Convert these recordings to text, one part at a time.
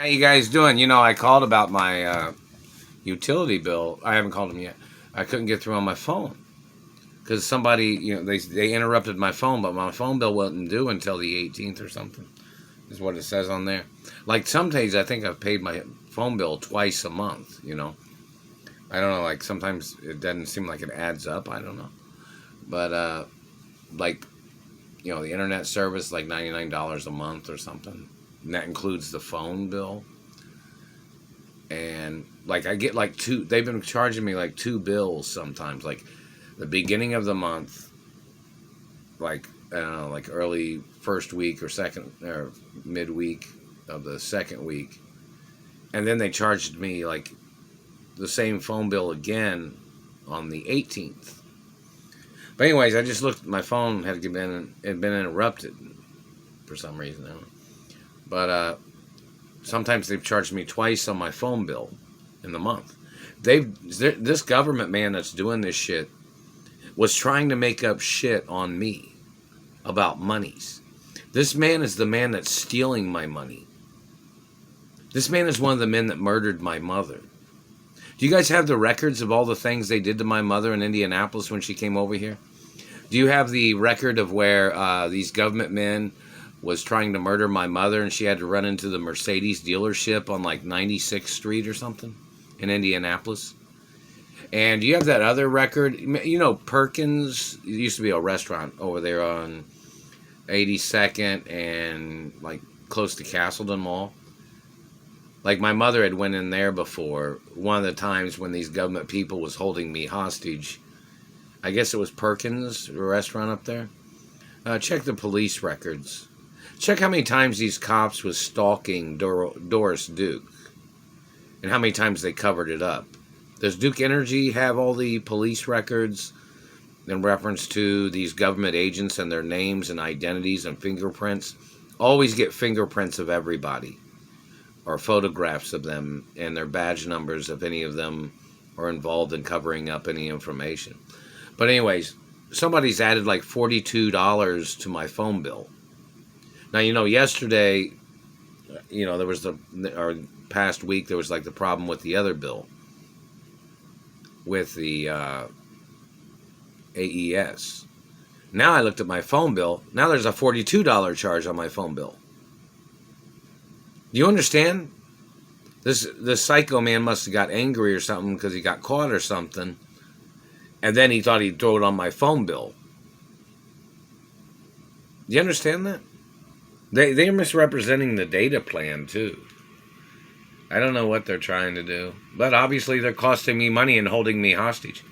How you guys doing? I called about my utility bill. I haven't called them yet. I couldn't get through on my phone because somebody, they interrupted my phone, but my phone bill wasn't due until the 18th or something. Is what it says on there. Like some days, I think I've paid my phone bill twice a month. I don't know. Like sometimes it doesn't seem like it adds up. I don't know, but like the internet service, like $99 a month or something. And that includes the phone bill. And like I get like two, they've been charging me like two bills sometimes, like the beginning of the month, like I don't know, like early first week or second or midweek of the second week, and then they charged me like the same phone bill again on the 18th. But anyways, I just looked at my phone, had been interrupted for some reason. I don't know. But sometimes they've charged me twice on my phone bill in the month. This government man that's doing this shit was trying to make up shit on me about monies. This man is the man that's stealing my money. This man is one of the men that murdered my mother. Do you guys have the records of all the things they did to my mother in Indianapolis when she came over here? Do you have the record of where these government men was trying to murder my mother and she had to run into the Mercedes dealership on like 96th Street or something in Indianapolis? And do you have that other record? Perkins, it used to be a restaurant over there on 82nd and like close to Castleton Mall. Like my mother had went in there before one of the times when these government people was holding me hostage. I guess it was Perkins, a restaurant up there. Check the police records. Check how many times these cops was stalking Doris Duke and how many times they covered it up. Does Duke Energy have all the police records in reference to these government agents and their names and identities and fingerprints? Always get fingerprints of everybody or photographs of them and their badge numbers if any of them are involved in covering up any information. But anyways, somebody's added like $42 to my phone bill. Now, yesterday, there was or past week, there was like the problem with the other bill with the AES. Now I looked at my phone bill. Now there's a $42 charge on my phone bill. Do you understand? This psycho man must have got angry or something because he got caught or something. And then he thought he'd throw it on my phone bill. Do you understand that? They're misrepresenting the data plan, too. I don't know what they're trying to do. But obviously they're costing me money and holding me hostage.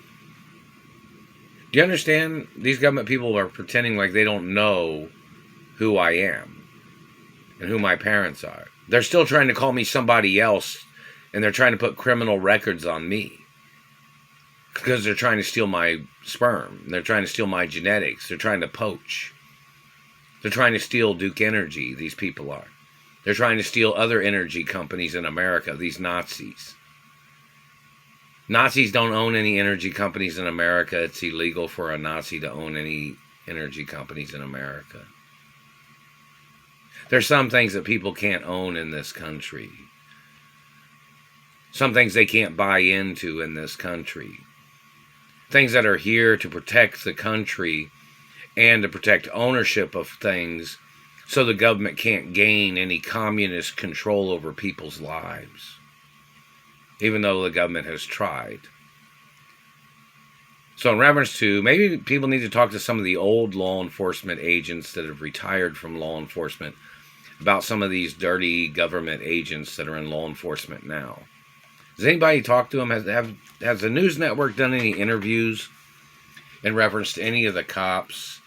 Do you understand? These government people are pretending like they don't know who I am and who my parents are. They're still trying to call me somebody else, and they're trying to put criminal records on me. Because they're trying to steal my sperm. They're trying to steal my genetics. They're trying to poach. They're trying to steal Duke Energy, these people are. They're trying to steal other energy companies in America, these Nazis. Nazis don't own any energy companies in America. It's illegal for a Nazi to own any energy companies in America. There's some things that people can't own in this country. Some things they can't buy into in this country. Things that are here to protect the country and to protect ownership of things so the government can't gain any communist control over people's lives, even though the government has tried. So in reference to, maybe people need to talk to some of the old law enforcement agents that have retired from law enforcement about some of these dirty government agents that are in law enforcement now. Has anybody talked to them? Has the news network done any interviews in reference to any of the cops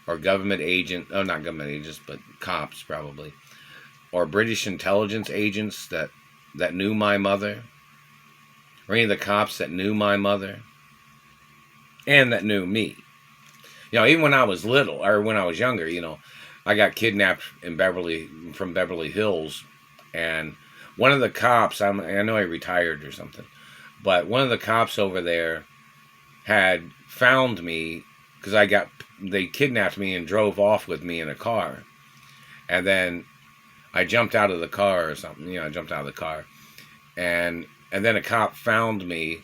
or government agents, not government agents, but cops probably, or British intelligence agents that knew my mother, or any of the cops that knew my mother, and that knew me? Even when I was little, or when I was younger, I got kidnapped from Beverly Hills, and one of the cops, I know he retired or something, but one of the cops over there had found me because they kidnapped me and drove off with me in a car. And then I jumped out of the car or something. You know, I jumped out of the car, and then a cop found me,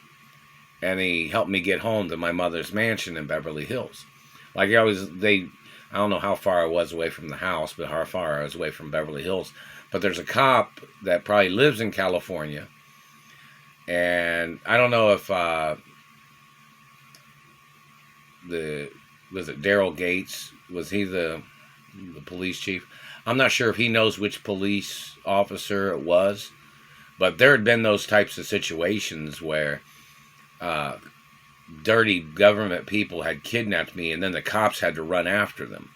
and he helped me get home to my mother's mansion in Beverly Hills. Like I don't know how far I was away from the house, but how far I was away from Beverly Hills. But there's a cop that probably lives in California, and I don't know if was it Daryl Gates? Was he the police chief? I'm not sure if he knows which police officer it was, but there had been those types of situations where dirty government people had kidnapped me, and then the cops had to run after them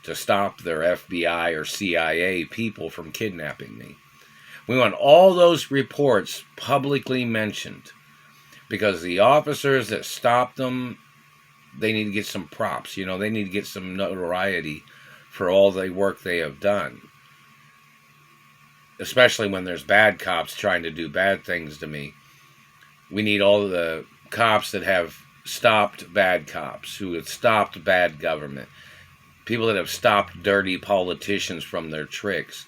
to stop their FBI or CIA people from kidnapping me. We want all those reports publicly mentioned, because the officers that stopped them, they need to get some props. You know, they need to get some notoriety for all the work they have done. Especially when there's bad cops trying to do bad things to me. We need all the cops that have stopped bad cops, who have stopped bad government, people that have stopped dirty politicians from their tricks.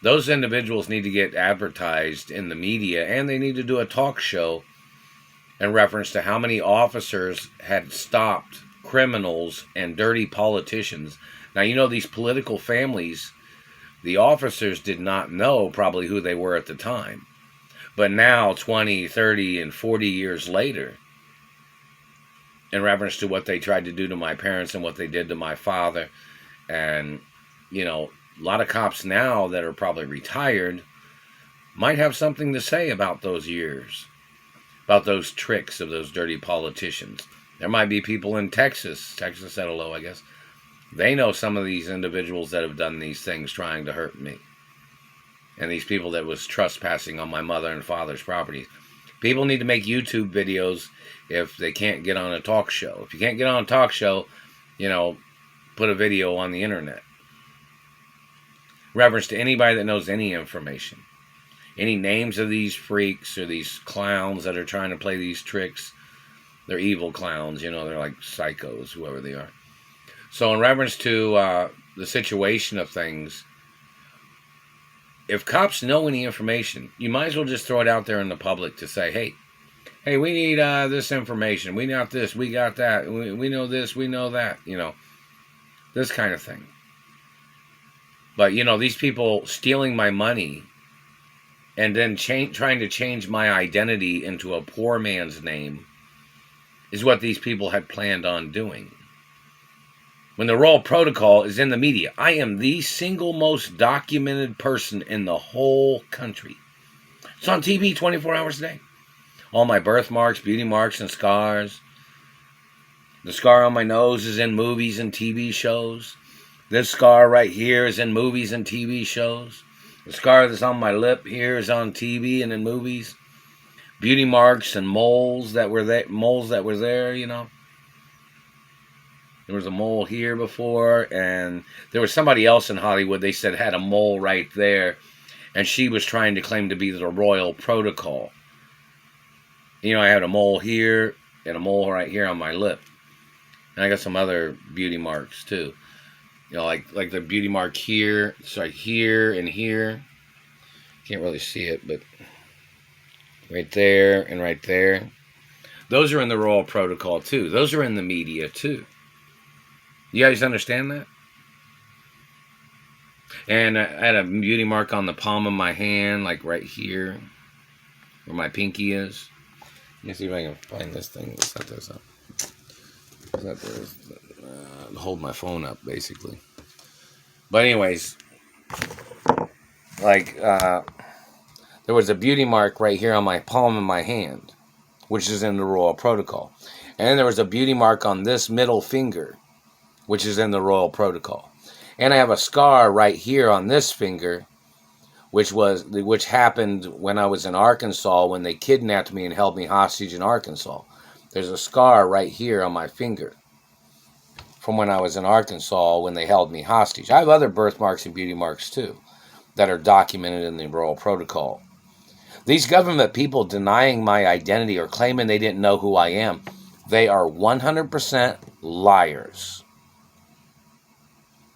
Those individuals need to get advertised in the media, and they need to do a talk show in reference to how many officers had stopped criminals and dirty politicians. Now, you know, these political families, the officers did not know probably who they were at the time. But now, 20, 30, and 40 years later, in reference to what they tried to do to my parents and what they did to my father, and, you know, a lot of cops now that are probably retired might have something to say about those years, about those tricks of those dirty politicians. There might be people in Texas said hello, I guess. They know some of these individuals that have done these things trying to hurt me. And these people that was trespassing on my mother and father's property. People need to make YouTube videos if they can't get on a talk show. If you can't get on a talk show, you know, put a video on the internet. Reference to anybody that knows any information. Any names of these freaks or these clowns that are trying to play these tricks. They're evil clowns, you know, they're like psychos, whoever they are. So in reference to the situation of things, if cops know any information, you might as well just throw it out there in the public to say, hey, we need this information. We got this, we got that. We know this, we know that, you know, this kind of thing. But, you know, these people stealing my money and then trying to change my identity into a poor man's name is what these people had planned on doing. When the Royal Protocol is in the media, I am the single most documented person in the whole country. It's on TV 24 hours a day. All my birthmarks, beauty marks, and scars. The scar on my nose is in movies and TV shows. This scar right here is in movies and TV shows. The scar that's on my lip here is on TV and in movies. Beauty marks and moles that were there, you know. There was a mole here before, and there was somebody else in Hollywood, they said, had a mole right there, and she was trying to claim to be the Royal Protocol. You know, I had a mole here and a mole right here on my lip. And I got some other beauty marks, too. You know, like the beauty mark here. It's right here and here. Can't really see it, but right there and right there. Those are in the Royal Protocol, too. Those are in the media, too. You guys understand that? And I had a beauty mark on the palm of my hand, like right here, where my pinky is. Let me see if I can find this thing. Set this up. Hold my phone up, basically. But anyways, like, there was a beauty mark right here on my palm of my hand, which is in the Royal Protocol. And then there was a beauty mark on this middle finger, which is in the Royal Protocol. And I have a scar right here on this finger, which happened when I was in Arkansas, when they kidnapped me and held me hostage in Arkansas. There's a scar right here on my finger from when I was in Arkansas when they held me hostage. I have other birthmarks and beauty marks too that are documented in the Royal Protocol. These government people denying my identity or claiming they didn't know who I am, they are 100% liars.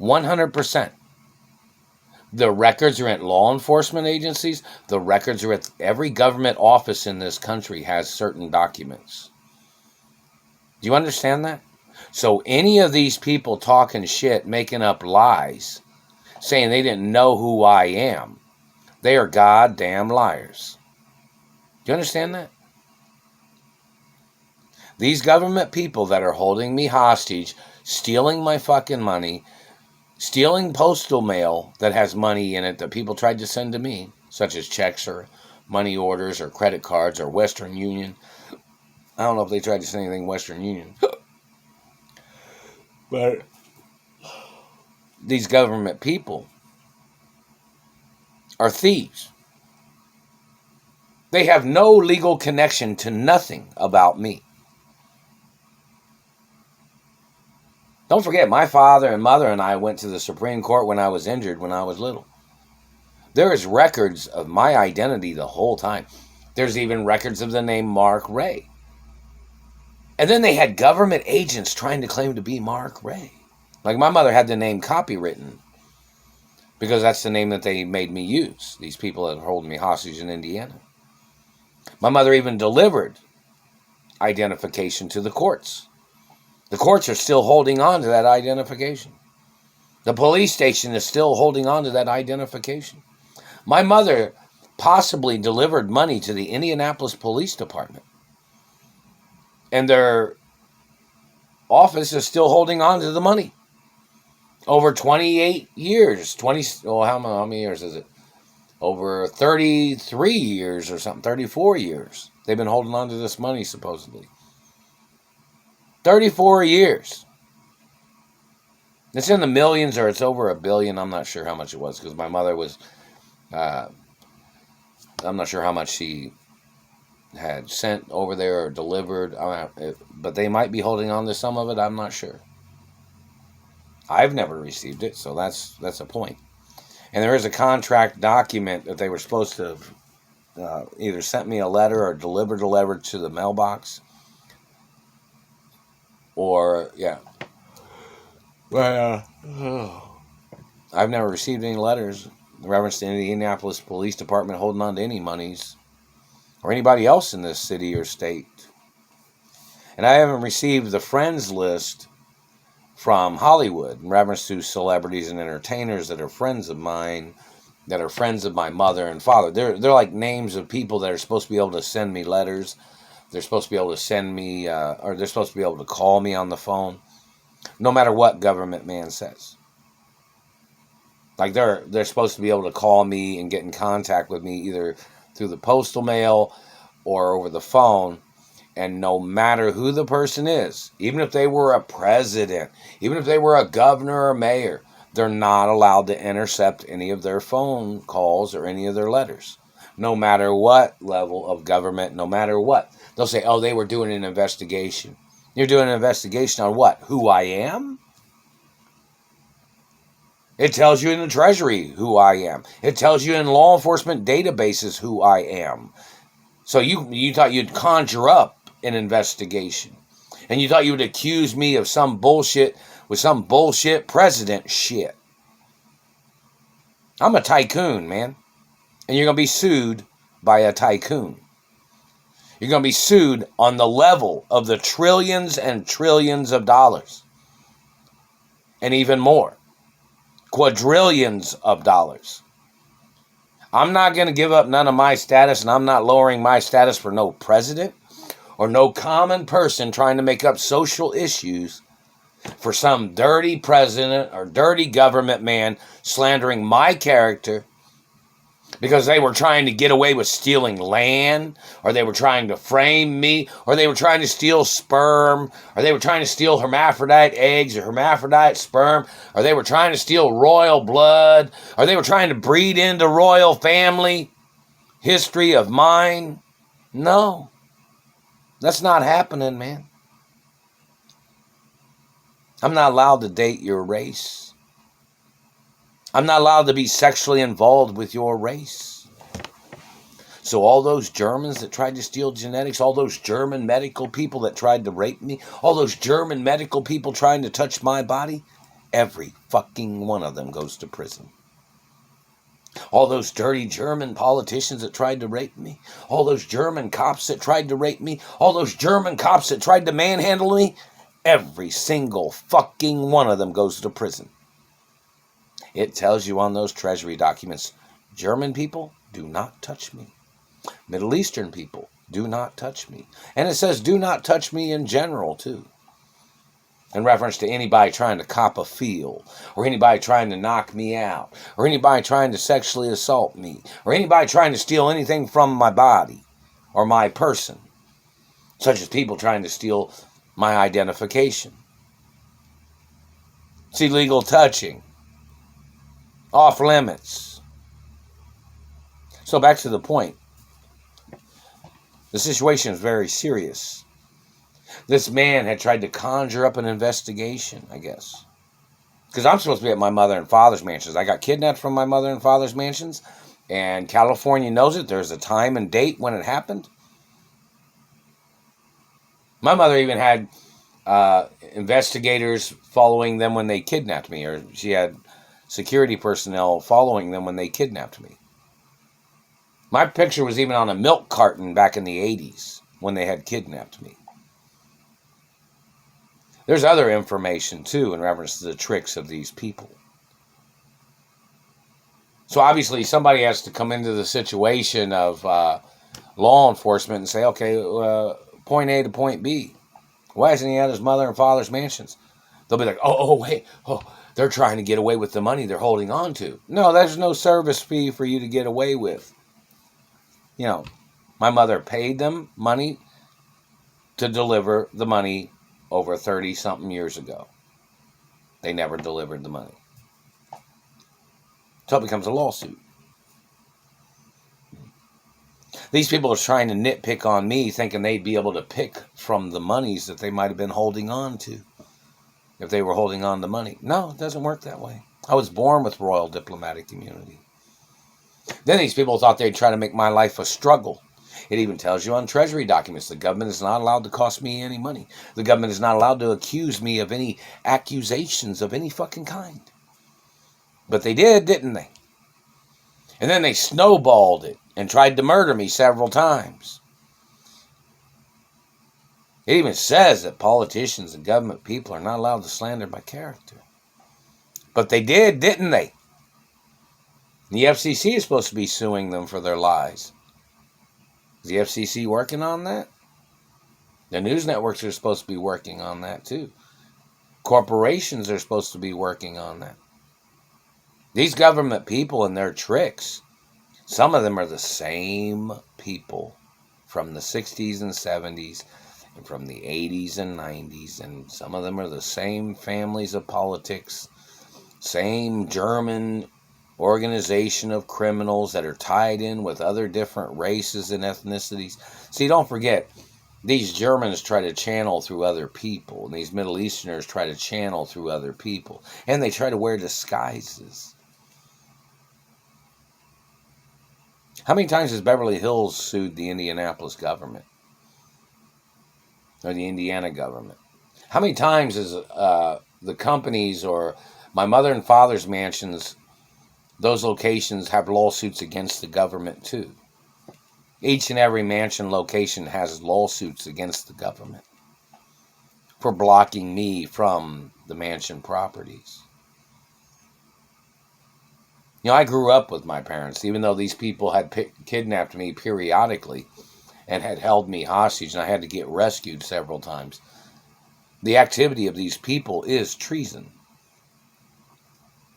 100%. The records are at law enforcement agencies. The records are at every government office in this country has certain documents. Do you understand that? So any of these people talking shit, making up lies, saying they didn't know who I am, they are goddamn liars. Do you understand that? These government people that are holding me hostage, stealing my fucking money, stealing postal mail that has money in it that people tried to send to me, such as checks or money orders or credit cards or Western Union. I don't know if they tried to send anything Western Union. But these government people are thieves. They have no legal connection to nothing about me. Don't forget, my father and mother and I went to the Supreme Court when I was injured when I was little. There is records of my identity the whole time. There's even records of the name Mark Ray. And then they had government agents trying to claim to be Mark Ray. Like my mother had the name copywritten because that's the name that they made me use, these people that are holding me hostage in Indiana. My mother even delivered identification to the courts. The courts are still holding on to that identification. The police station is still holding on to that identification. My mother possibly delivered money to the Indianapolis Police Department. And their office is still holding on to the money. Over 28 years. How many years is it? Over 33 years or something. 34 years. They've been holding on to this money, supposedly. 34 years. It's in the millions or it's over $1 billion. I'm not sure how much it was because my mother was... I'm not sure how much she had sent over there or delivered, but they might be holding on to some of it. I'm not sure. I've never received it, so that's a point. And there is a contract document that they were supposed to either sent me a letter or delivered a letter to the mailbox. Or, yeah. But, I've never received any letters in reference to the Indianapolis Police Department holding on to any monies or anybody else in this city or state. And I haven't received the friends list from Hollywood in reference to celebrities and entertainers that are friends of mine, that are friends of my mother and father. They're like names of people that are supposed to be able to send me letters. They're supposed to be able to send me, or they're supposed to be able to call me on the phone, no matter what government man says. Like they're supposed to be able to call me and get in contact with me either through the postal mail or over the phone. And no matter who the person is, even if they were a president, even if they were a governor or a mayor, they're not allowed to intercept any of their phone calls or any of their letters. No matter what level of government, no matter what. They'll say, oh, they were doing an investigation. You're doing an investigation on what? Who I am? It tells you in the Treasury who I am. It tells you in law enforcement databases who I am. So you thought you'd conjure up an investigation. And you thought you would accuse me of some bullshit with some bullshit president shit. I'm a tycoon, man. And you're going to be sued by a tycoon. You're going to be sued on the level of the trillions and trillions of dollars. And even more. Quadrillions of dollars. I'm not going to give up none of my status, and I'm not lowering my status for no president or no common person trying to make up social issues for some dirty president or dirty government man slandering my character because they were trying to get away with stealing land, or they were trying to frame me, or they were trying to steal sperm, or they were trying to steal hermaphrodite eggs or hermaphrodite sperm, or they were trying to steal royal blood, or they were trying to breed into royal family history of mine. No, that's not happening, man. I'm not allowed to date your race. I'm not allowed to be sexually involved with your race. So all those Germans that tried to steal genetics, all those German medical people that tried to rape me, all those German medical people trying to touch my body, every fucking one of them goes to prison. All those dirty German politicians that tried to rape me. All those German cops that tried to rape me. All those German cops that tried to manhandle me. Every single fucking one of them goes to prison. It tells you on those Treasury documents, German people, do not touch me. Middle Eastern people, do not touch me. And it says, do not touch me in general, too. In reference to anybody trying to cop a feel, or anybody trying to knock me out, or anybody trying to sexually assault me, or anybody trying to steal anything from my body or my person, such as people trying to steal my identification. It's illegal touching. Off limits. So back to the point. The situation is very serious. This man had tried to conjure up an investigation, I guess. Because I'm supposed to be at my mother and father's mansions. I got kidnapped from my mother and father's mansions, and California knows it. There's a time and date when it happened. My mother even had investigators following them when they kidnapped me, or she had security personnel following them when they kidnapped me. My picture was even on a milk carton back in the 80s when they had kidnapped me. There's other information, too, in reference to the tricks of these people. So obviously somebody has to come into the situation of law enforcement and say, okay, point A to point B. Why isn't he at his mother and father's mansions? They'll be like, wait, they're trying to get away with the money they're holding on to. No, there's no service fee for you to get away with. You know, my mother paid them money to deliver the money over 30-something years ago. They never delivered the money. So it becomes a lawsuit. These people are trying to nitpick on me, thinking they'd be able to pick from the monies that they might have been holding on to if they were holding on to money. No, it doesn't work that way. I was born with royal diplomatic immunity. Then these people thought they'd try to make my life a struggle. It even tells you on Treasury documents, the government is not allowed to cost me any money. The government is not allowed to accuse me of any accusations of any fucking kind. But they did, didn't they? And then they snowballed it and tried to murder me several times. It even says that politicians and government people are not allowed to slander my character. But they did, didn't they? The FCC is supposed to be suing them for their lies. Is the FCC working on that? The news networks are supposed to be working on that too. Corporations are supposed to be working on that. These government people and their tricks, some of them are the same people from the 60s and 70s and from the 80s and 90s, and some of them are the same families of politics, same German organization of criminals that are tied in with other different races and ethnicities. See, don't forget, these Germans try to channel through other people, and these Middle Easterners try to channel through other people, and they try to wear disguises. How many times has Beverly Hills sued the Indianapolis government? Or the Indiana government? How many times has the companies or my mother and father's mansions, those locations have lawsuits against the government too? Each and every mansion location has lawsuits against the government for blocking me from the mansion properties. You know, I grew up with my parents, even though these people had kidnapped me periodically and had held me hostage, and I had to get rescued several times. The activity of these people is treason.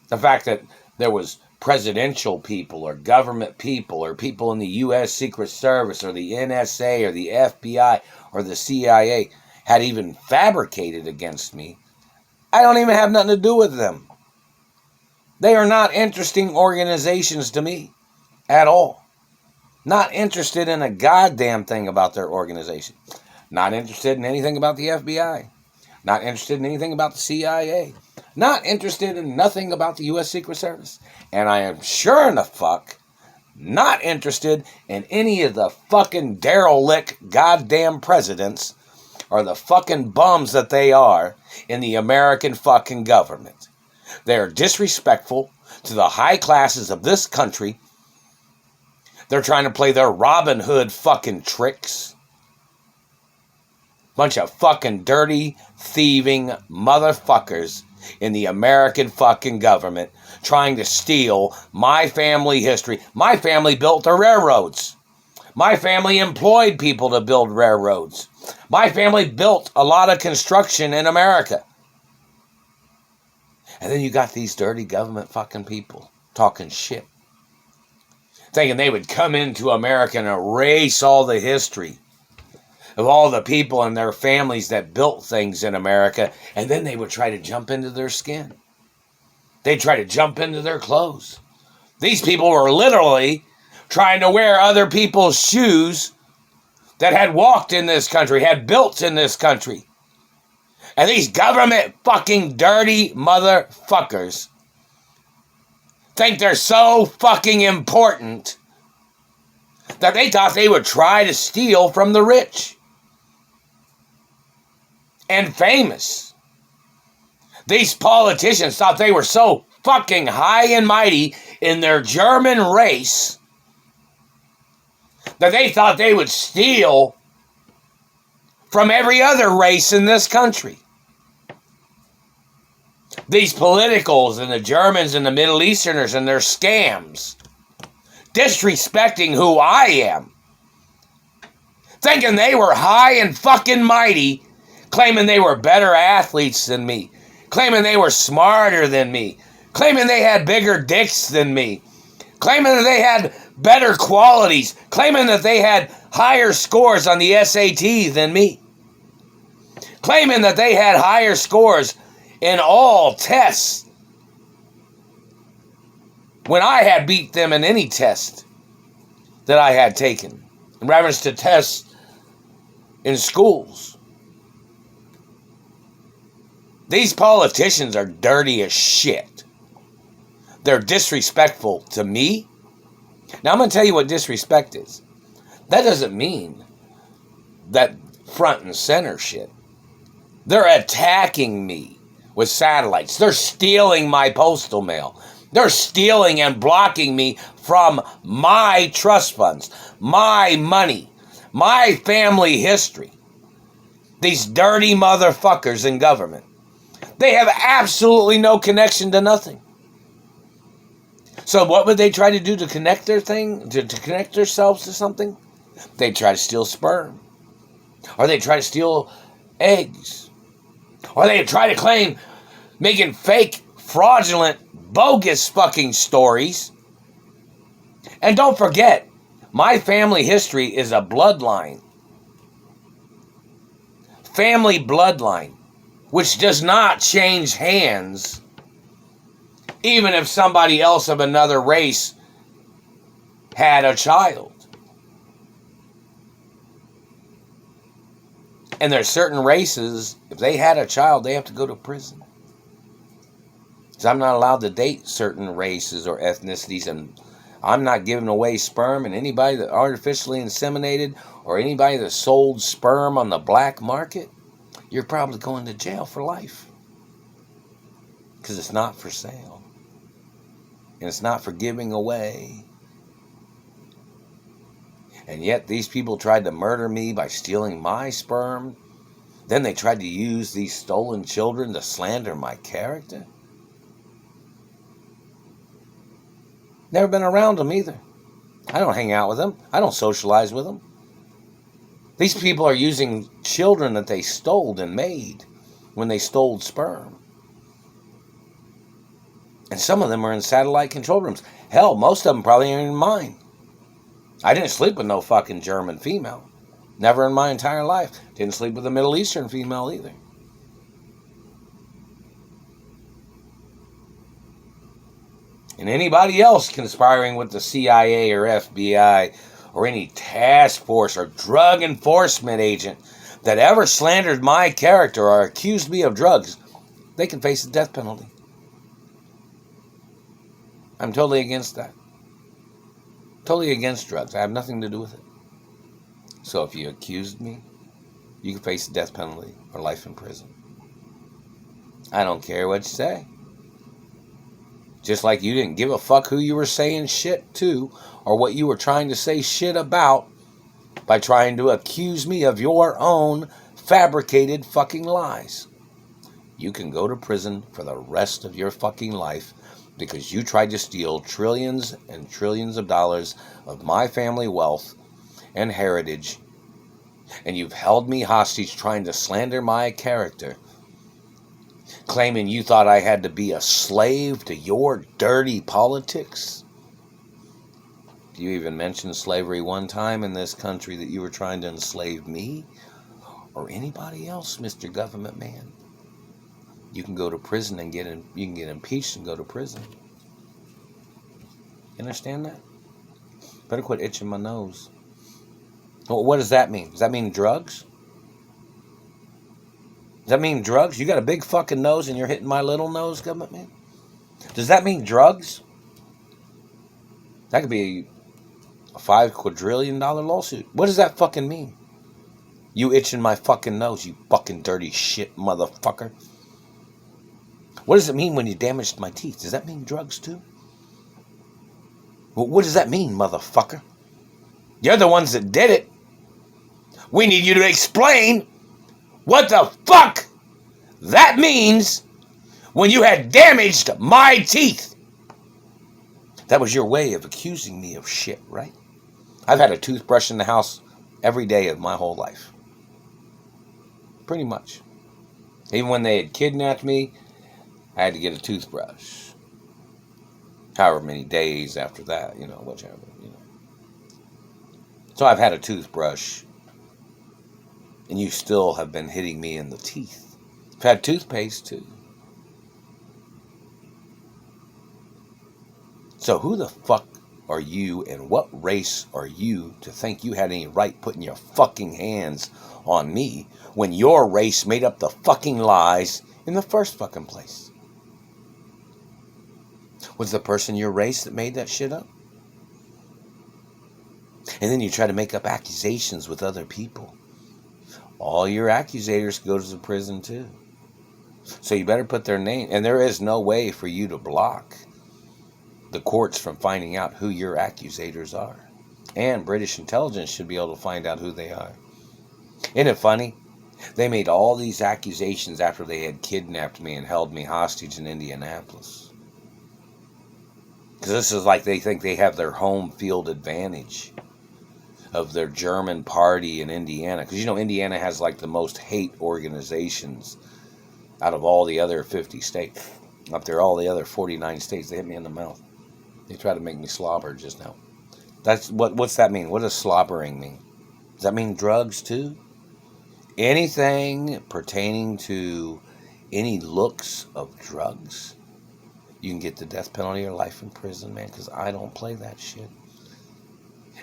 The fact that there was presidential people or government people or people in the U.S. Secret Service or the NSA or the FBI or the CIA had even fabricated against me, I don't even have nothing to do with them. They are not interesting organizations to me at all. Not interested in a goddamn thing about their organization. Not interested in anything about the FBI. Not interested in anything about the CIA. Not interested in nothing about the U.S. Secret Service. And I am sure in the fuck not interested in any of the fucking derelict goddamn presidents or the fucking bums that they are in the American fucking government. They are disrespectful. to the high classes of this country. They're trying to play their Robin Hood fucking tricks. Bunch of fucking dirty, thieving motherfuckers in the American fucking government trying to steal my family history. My family built the railroads. My family employed people to build railroads. My family built a lot of construction in America. And then you got these dirty government fucking people talking shit, thinking they would come into America and erase all the history of all the people and their families that built things in America, and then they would try to jump into their skin. They'd try to jump into their clothes. These people were literally trying to wear other people's shoes that had walked in this country, had built in this country. And these government fucking dirty motherfuckers think they're so fucking important that they thought they would try to steal from the rich and famous. These politicians thought they were so fucking high and mighty in their German race that they thought they would steal from every other race in this country. These politicals and the Germans and the Middle Easterners and their scams, disrespecting who I am, thinking they were high and fucking mighty, claiming they were better athletes than me, claiming they were smarter than me, claiming they had bigger dicks than me, claiming that they had better qualities, claiming that they had higher scores on the SAT than me, claiming that they had higher scores in all tests when I had beat them in any test that I had taken in reference to tests in schools. These politicians are dirty as shit. They're disrespectful to me. Now I'm going to tell you what disrespect is. That doesn't mean that front and center shit. They're attacking me with satellites. They're stealing my postal mail. They're stealing and blocking me from my trust funds, my money, my family history. These dirty motherfuckers in government. They have absolutely no connection to nothing. So what would they try to do to connect their thing, to connect themselves to something? They try to steal sperm. Or they try to steal eggs. Or they try to claim making fake, fraudulent, bogus fucking stories. And don't forget, my family history is a bloodline. Family bloodline, which does not change hands, even if somebody else of another race had a child. And there's certain races, if they had a child, they have to go to prison. Because I'm not allowed to date certain races or ethnicities, and I'm not giving away sperm, and anybody that artificially inseminated or anybody that sold sperm on the black market, you're probably going to jail for life. Because it's not for sale. And it's not for giving away. And yet these people tried to murder me by stealing my sperm. Then they tried to use these stolen children to slander my character. Never been around them either. I don't hang out with them. I don't socialize with them. These people are using children that they stole and made when they stole sperm. And some of them are in satellite control rooms. Hell, most of them probably aren't even mine. I didn't sleep with no fucking German female. Never in my entire life. Didn't sleep with a Middle Eastern female either. And anybody else conspiring with the CIA or FBI or any task force or drug enforcement agent that ever slandered my character or accused me of drugs, they can face the death penalty. I'm totally against that. Totally against drugs. I have nothing to do with it. So if you accused me, you can face the death penalty or life in prison. I don't care what you say. Just like you didn't give a fuck who you were saying shit to or what you were trying to say shit about by trying to accuse me of your own fabricated fucking lies. You can go to prison for the rest of your fucking life because you tried to steal trillions and trillions of dollars of my family wealth and heritage, and you've held me hostage trying to slander my character, claiming you thought I had to be a slave to your dirty politics. You even mentioned slavery one time in this country, that you were trying to enslave me or anybody else, Mr. Government Man. You can go to prison and you can get impeached and go to prison. You understand that? Better quit itching my nose. Well, what does that mean? Does that mean drugs? Does that mean drugs? You got a big fucking nose and you're hitting my little nose, Government Man? Does that mean drugs? That could be a $5 quadrillion lawsuit. What does that fucking mean? You itching my fucking nose, you fucking dirty shit motherfucker. What does it mean when you damaged my teeth? Does that mean drugs too? Well, what does that mean, motherfucker? You're the ones that did it. We need you to explain what the fuck that means when you had damaged my teeth. That was your way of accusing me of shit, right? I've had a toothbrush in the house every day of my whole life. Pretty much. Even when they had kidnapped me, I had to get a toothbrush. However many days after that, whichever, So I've had a toothbrush, and you still have been hitting me in the teeth. I've had toothpaste too. So who the fuck are you, and what race are you to think you had any right putting your fucking hands on me when your race made up the fucking lies in the first fucking place? Was the person your race that made that shit up? And then you try to make up accusations with other people. All your accusators go to the prison too. So you better put their name. And there is no way for you to block the courts from finding out who your accusators are. And British intelligence should be able to find out who they are. Isn't it funny? They made all these accusations after they had kidnapped me and held me hostage in Indianapolis. Because this is like they think they have their home field advantage of their German party in Indiana. Because Indiana has like the most hate organizations out of all the other 50 states. Up there, all the other 49 states, they hit me in the mouth. They tried to make me slobber just now. What's that mean? What does slobbering mean? Does that mean drugs too? Anything pertaining to any looks of drugs, you can get the death penalty or life in prison, man, because I don't play that shit.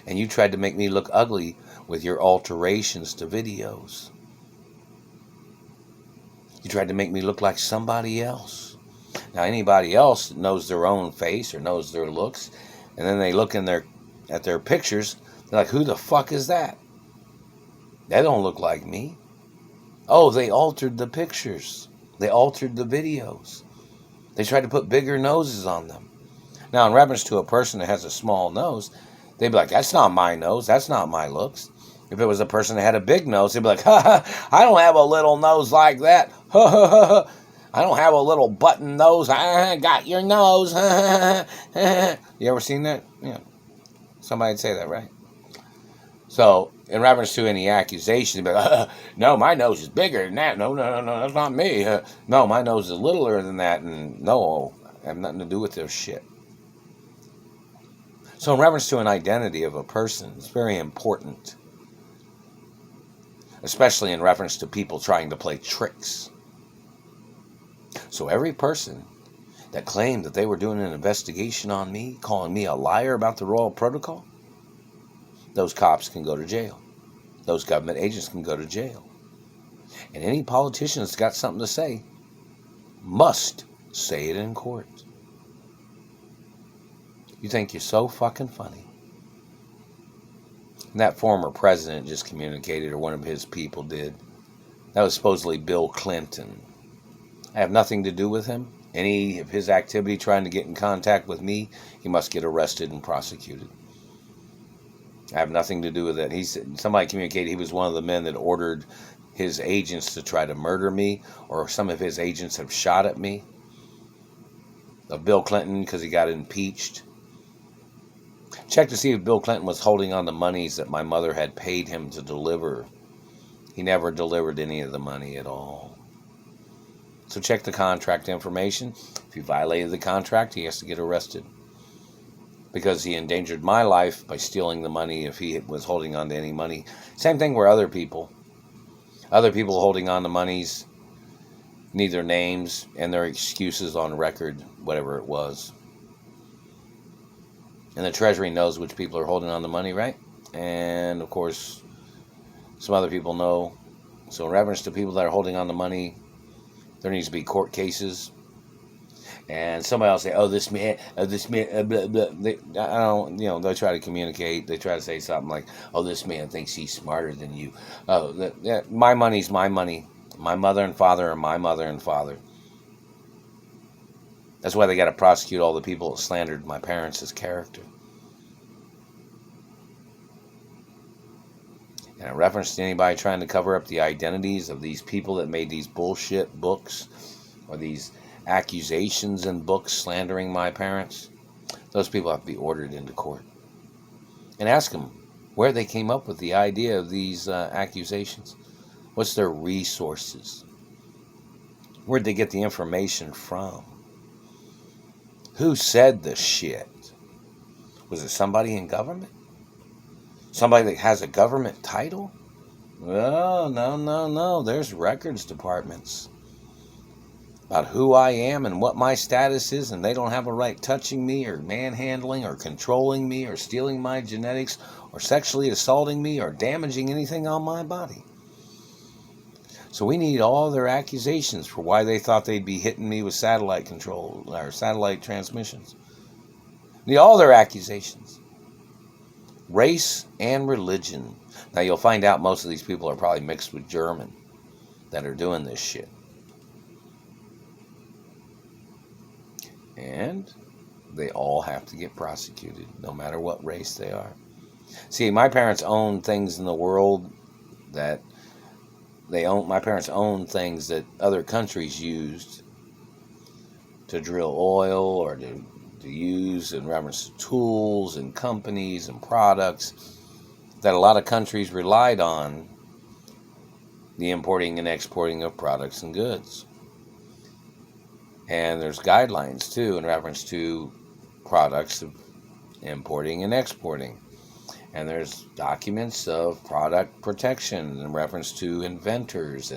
And you tried to make me look ugly with your alterations to videos. You tried to make me look like somebody else. Now, anybody else knows their own face or knows their looks, and then they look at their pictures, they're like, who the fuck is that? That don't look like me. Oh, they altered the pictures. They altered the videos. They tried to put bigger noses on them. Now, in reference to a person that has a small nose, they'd be like, that's not my nose. That's not my looks. If it was a person that had a big nose, they'd be like, I don't have a little nose like that. I don't have a little button nose. I got your nose. You ever seen that? Yeah. Somebody'd say that, right? So, in reference to any accusation, they'd be like, no, my nose is bigger than that. No, that's not me. No, my nose is littler than that. And no, I have nothing to do with this shit. So, in reference to an identity of a person, it's very important. Especially in reference to people trying to play tricks. So every person that claimed that they were doing an investigation on me, calling me a liar about the Royal Protocol, those cops can go to jail. Those government agents can go to jail. And any politician that's got something to say must say it in court. You think you're so fucking funny. And that former president just communicated, or one of his people did. That was supposedly Bill Clinton. I have nothing to do with him, any of his activity trying to get in contact with me, he must get arrested and prosecuted. I have nothing to do with it. Somebody communicated he was one of the men that ordered his agents to try to murder me, or some of his agents have shot at me. Of Bill Clinton, because he got impeached. Check to see if Bill Clinton was holding on the monies that my mother had paid him to deliver. He never delivered any of the money at all. So check the contract information. If he violated the contract, he has to get arrested. Because he endangered my life by stealing the money if he was holding on to any money. Same thing where other people holding on to monies need their names and their excuses on record, whatever it was. And the Treasury knows which people are holding on to money, right? And, of course, some other people know. So in reference to people that are holding on to money, there needs to be court cases. And somebody else say, "Oh, this man, blah, blah." They try to communicate. They try to say something like, "Oh, this man thinks he's smarter than you." Oh, my money's my money. My mother and father are my mother and father. That's why they got to prosecute all the people that slandered my parents' character. And in reference to anybody trying to cover up the identities of these people that made these bullshit books or these accusations in books slandering my parents, those people have to be ordered into court. And ask them where they came up with the idea of these accusations. What's their resources? Where'd they get the information from? Who said the shit? Was it somebody in government? Somebody that has a government title? Oh, no. There's records departments about who I am and what my status is, and they don't have a right touching me or manhandling or controlling me or stealing my genetics or sexually assaulting me or damaging anything on my body. So we need all their accusations for why they thought they'd be hitting me with satellite control or satellite transmissions. Need all their accusations. Race and religion. Now you'll find out most of these people are probably mixed with German that are doing this shit. And they all have to get prosecuted, no matter what race they are. See, my parents own things in the world that my parents own things that other countries used to drill oil or to use in reference to tools and companies and products that a lot of countries relied on the importing and exporting of products and goods. And there's guidelines, too, in reference to products of importing and exporting. And there's documents of product protection in reference to inventors